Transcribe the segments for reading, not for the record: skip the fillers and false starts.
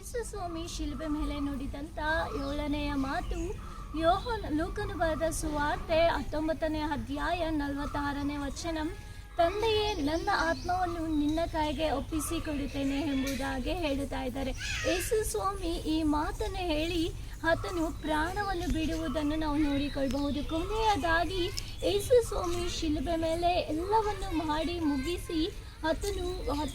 ಯೇಸು ಸ್ವಾಮಿ ಶಿಲುಬೆ ಮೇಲೆ ನುಡಿದಂಥ 7ನೆಯ ಮಾತು ಲೂಕನು ಬರೆದ ಸುವಾರ್ತೆ 19ನೇ ಅಧ್ಯಾಯ 46ನೇ ವಚನ. ತಂದೆಯೇ, ನನ್ನ ಆತ್ಮವನ್ನು ನಿನ್ನ ಕೈಗೆ ಒಪ್ಪಿಸಿ ಕೊಡುತ್ತೇನೆ ಎಂಬುದಾಗಿ ಹೇಳುತ್ತಾ ಇದ್ದಾರೆ. ಯೇಸು ಸ್ವಾಮಿ ಈ ಮಾತನ್ನು ಹೇಳಿ ಆತನು ಪ್ರಾಣವನ್ನು ಬಿಡುವುದನ್ನು ನಾವು ನೋಡಿಕೊಳ್ಳಬಹುದು. ಕೊನೆಯದಾಗಿ ಯೇಸು ಸ್ವಾಮಿ ಶಿಲುಬೆ ಮೇಲೆ ಎಲ್ಲವನ್ನು ಮಾಡಿ ಮುಗಿಸಿ ಆತನು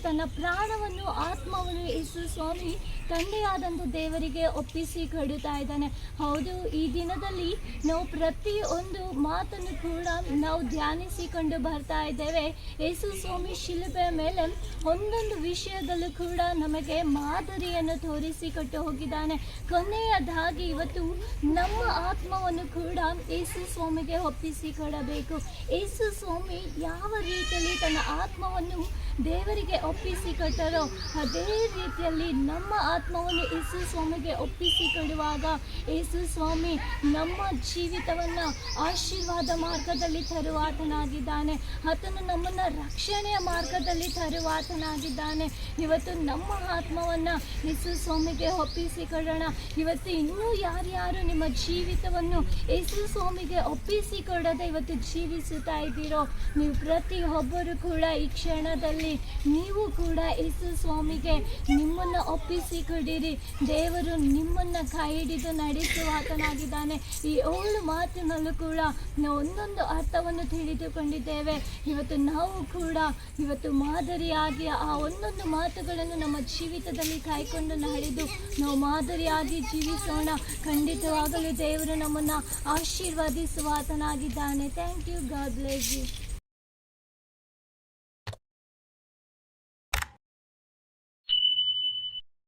ತನ್ನ ಪ್ರಾಣವನ್ನು ಆತ್ಮವನ್ನು ಯೇಸು ಸ್ವಾಮಿ ತಂದೆಯಾದಂಥ ದೇವರಿಗೆ ಒಪ್ಪಿಸಿ ಕೊಡುತ್ತಾ ಇದ್ದಾನೆ. ಹೌದು, ಈ ದಿನದಲ್ಲಿ ನಾವು ಪ್ರತಿಯೊಂದು ಮಾತನ್ನು ಕೂಡ ನಾವು ಧ್ಯಾನಿಸಿಕೊಂಡು ಬರ್ತಾ ಇದ್ದೇವೆ. ಯೇಸು ಸ್ವಾಮಿ ಶಿಲುಬೆ ಮೇಲೆ ಒಂದೊಂದು ವಿಷಯದಲ್ಲೂ ಕೂಡ ನಮಗೆ ಮಾದರಿಯನ್ನು ತೋರಿಸಿಕೊಟ್ಟು ಹೋಗಿದ್ದಾನೆ. ಕೊನೆಯದಾಗಿ ಇವತ್ತು ನಮ್ಮ ಆತ್ಮವನ್ನು ಕೂಡ ಯೇಸು ಸ್ವಾಮಿಗೆ ಒಪ್ಪಿಸಿ ಕೊಡಬೇಕು. ಯೇಸು ಸ್ವಾಮಿ ಯಾವ ರೀತಿಯಲ್ಲಿ ತನ್ನ ಆತ್ಮವನ್ನು ದೇವರಿಗೆ ಒಪ್ಪಿಸಿ ಕೊಟ್ಟರೋ ಅದೇ ರೀತಿಯಲ್ಲಿ ನಮ್ಮ ಆತ್ಮವನ್ನು ಯೇಸು ಸ್ವಾಮಿಗೆ ಒಪ್ಪಿಸಿ ಕೊಡುವಾಗ ಯೇಸು ಸ್ವಾಮಿ ನಮ್ಮ ಜೀವಿತವನ್ನು ಆಶೀರ್ವಾದ ಮಾರ್ಗದಲ್ಲಿ ತರುವಾತನಾಗಿದ್ದಾನೆ. ಆತನು ನಮ್ಮನ್ನು ರಕ್ಷಣೆಯ ಮಾರ್ಗದಲ್ಲಿ ತರುವಾತನಾಗಿದ್ದಾನೆ. ಇವತ್ತು ನಮ್ಮ ಆತ್ಮವನ್ನು ಯೇಸು ಸ್ವಾಮಿಗೆ ಒಪ್ಪಿಸಿ ಕೊಡೋಣ. ಇವತ್ತು ಇನ್ನೂ ಯಾರ್ಯಾರು ನಿಮ್ಮ ಜೀವಿತವನ್ನು ಯೇಸು ಸ್ವಾಮಿಗೆ ಒಪ್ಪಿಸಿ ಕೊಡದೆ ಇವತ್ತು ಜೀವಿಸುತ್ತಾ ಇದ್ದೀರೋ, ನೀವು ಪ್ರತಿಯೊಬ್ಬರು ಕೂಡ ಈ ಕ್ಷಣದಲ್ಲಿ ನೀವು ಕೂಡ ಯೇಸು ಸ್ವಾಮಿಗೆ ನಿಮ್ಮನ್ನು ಒಪ್ಪಿಸಿ ಕೊಡಿರಿ. ದೇವರು ನಿಮ್ಮನ್ನು ಕೈ ಹಿಡಿದು ನಡೆಸುವಾತನಾಗಿದ್ದಾನೆ. ಈ 7 ಮಾತಿನಲ್ಲೂ ಕೂಡ ನಾವು ಒಂದೊಂದು ಅರ್ಥವನ್ನು ತಿಳಿದುಕೊಂಡಿದ್ದೇವೆ. ಇವತ್ತು ನಾವು ಕೂಡ ಇವತ್ತು ಮಾದರಿಯಾಗಿ ಆ ಒಂದೊಂದು ಮಾತುಗಳನ್ನು ನಮ್ಮ ಜೀವಿತದಲ್ಲಿ ಕಾಯ್ಕೊಂಡು ನಡೆದು ನಾವು ಮಾದರಿಯಾಗಿ ಜೀವಿಸೋಣ. ಖಂಡಿತವಾಗಲೂ ದೇವರು ನಮ್ಮನ್ನು ಆಶೀರ್ವದಿಸುವಾತನಾಗಿದ್ದಾನೆ. Thank you. God bless you.